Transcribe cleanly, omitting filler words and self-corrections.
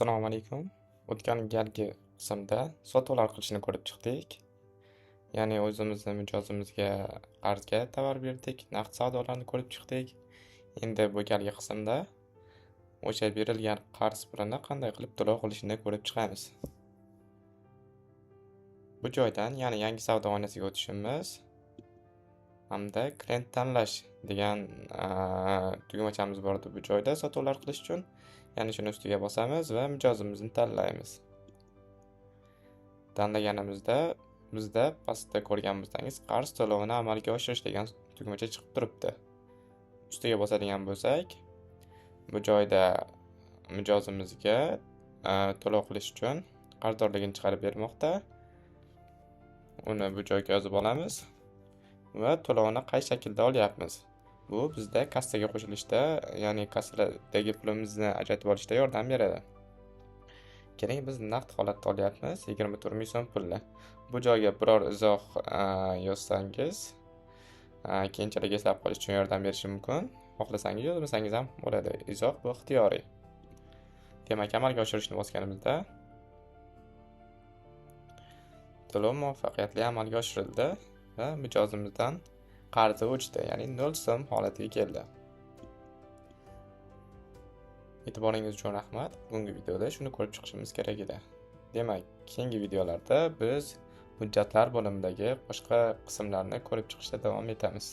Assalomu alaykum. O'tgan galgi qismda sotuvlar qilishni ko'rib chiqdik. Ya'ni o'zimizni mijozimizga qarzga tovar berdik, naqd savdolarni ko'rib chiqdik. Endi bu galgi qismda o'sha berilgan qarz pulini qanday qilib to'lov qilishni ko'rib chiqamiz. Bu joydan, ya'ni yangi savdo oynasiga o'tishimiz hamda klient tanlash degan tugmachamiz bor edi bu joyda sotuvlar qilish uchun. Ya'ni shuni ustiga bosamiz va mijozimizni tanlaymiz. Tanlaganimizda bizda pastda ko'rganimizdagi qarz to'lovini amalga oshirish degan tugmacha chiqib turibdi. Ustiga bosadigan bo'lsak, bu joyda mijozimizga to'lov qilish uchun qarzdorligini chiqarib bermoqda. Uni bu joyga yozib olamiz va to'lovni qay shaklda olyapmiz. Bu bizda kassaga qo'shilishda, ya'ni kassadagi pulimizni ajratib olishda yordam beradi. Keling, biz naqd holatda olyapmiz 24 ming so'm pulni. Bu joyga biror izoh yozsangiz, keyinchalik eslab qolish uchun yordam berishi mumkin. Xohlasangiz yozmasangiz ham bo'ladi. Izoh bu ixtiyoriy. Demak, amalga oshirishni bosganimizda to'lov muvaffaqiyatli amalga oshirildi va mijozimizdan qarzi o'chdi, ya'ni 0 so'm holatiga keldi. E'tiboringiz uchun rahmat. Bugungi videoda shuni ko'rib chiqishimiz kerak edi. Demak, keyingi videolarda biz hujjatlar bo'limidagi boshqa qismlarni ko'rib chiqishda davom etamiz.